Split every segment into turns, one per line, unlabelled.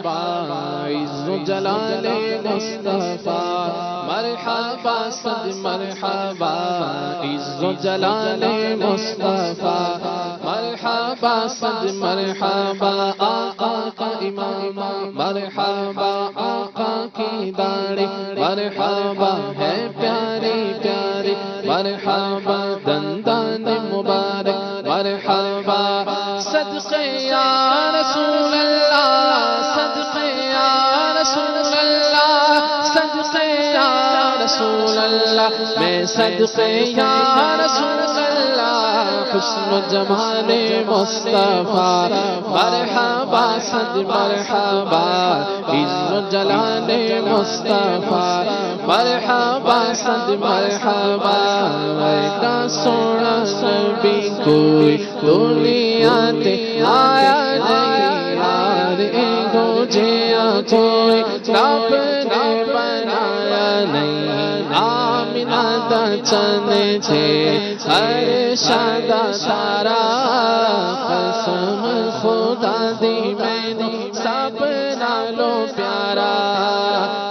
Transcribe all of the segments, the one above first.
عز و جلال مصطفیٰ مرحبا صد مرحبا عز و جلال مصطفیٰ مرحبا صد مرحبا آقا کا امام مرحبا آقا کی داڑھی مرحبا ہے پیاری پیاری مرحبا دندان مبارک مرحبا صدقے یا رسول اللہ صدقے یا رسول اللہ صدقے یا رسول اللہ میں صدقے یا رسول اللہ حسن و جمال مصطفیٰ مرحبا صد مرحبا عز و جلال مصطفیٰ مرحبا صد مرحبا ایسا سونا نبی کوئی دنیا تے آیا نہیں یار ایگو جیا کوئی رب نے بنایا نہیں آمینہ دا چند چھے ارشاد سارا قسم خدا دی میں نے سب نالو پیارا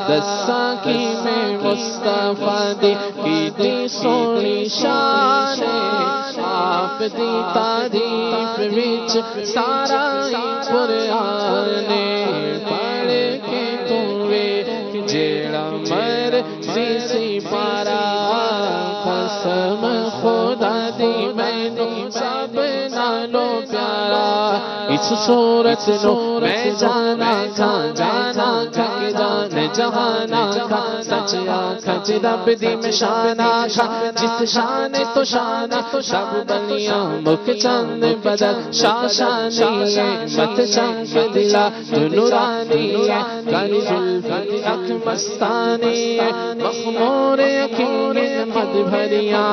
دسا کی میں مصطفیٰ دی کی سونی شان آپ دی تعریف وچ سارا قرآن پڑھ کے توے جیڑا مرضی سی پارا قسم خدا دی میں نے سب نالو پیارا اس صورت نو میں جانا تھا کہ جانے جہانا تھا سچ آنکھا جی رب دی میں شانا تھا جس شان تو شانا سب بنیاں مک چند بدل شاشانی ہے مت چنک دلا تو نورانی ہے کاری ظلفی اک مستانی ہے مخمور یقین مد بھریاں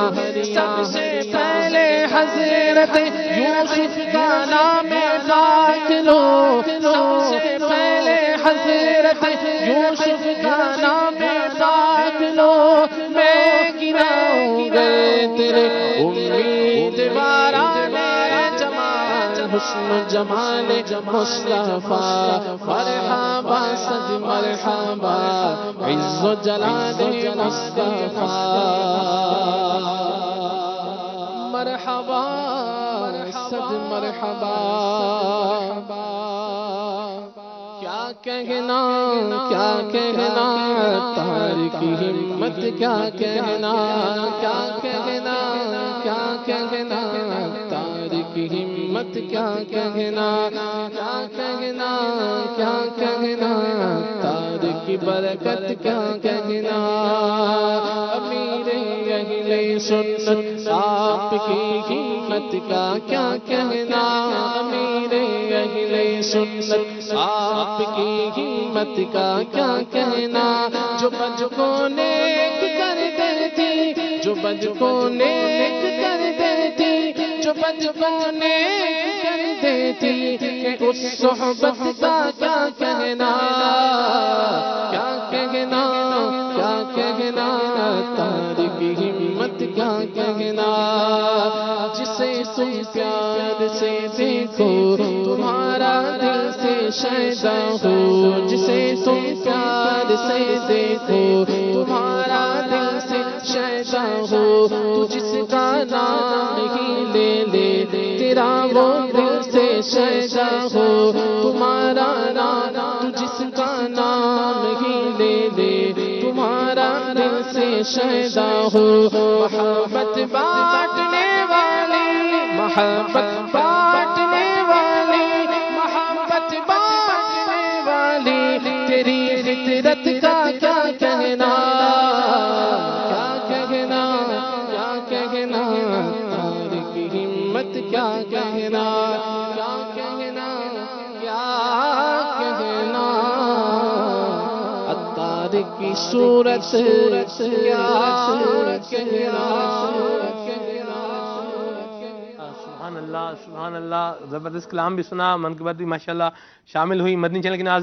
سب سے پہلے حضرت یوسف کا نام پاک لو سب سے پہلے حضرت یوسف کا نام پاک لو میں گناؤں گئے تیرے امیدواران جمال حسن و جمال مصطفیٰ مرحبا صد مرحبا عز و جلال مصطفیٰ مرحبا صد مرحبا کیا کہنا تارک ہمت کیا کہنا تارک ہمت کیا کہنا تارک برکت کیا کہنا امیر اہل سنت آپ کی ہمت کا کیا کہنا امیر اہل سنت آپ کی ہمت کا کیا کہنا جو بج کو نیک کر دیتی جو بج کو نیک کر دیتی جو بج کو نیک کر دیتی کہ اس صحبت کا کیا کہنا تارک ہمت کیا کہنا جسے تم پیار سے دیکھو تمہارا دل سے شیدا ہو جسے تم پیار سے دیکھو تمہارا دل سے شیدا ہو تو جس کا نام ہی لے لے تیرا وہ دل سے شیدا ہو تمہارا نام تو جس کا نام ہی لے لے تمہارا دل سے شیدا ہو محبت بانٹنے والی محبت بانٹنے والی محبت بانٹنے والی تیری فطرت کا کیا کہنا تارک ہمت کیا کہنا تارک کی صورت کیا کہنا
سبحان اللہ زبردست کلام بھی سنا، منقبت بھی ماشاءاللہ شامل ہوئی۔ مدنی چینل کے ناظرین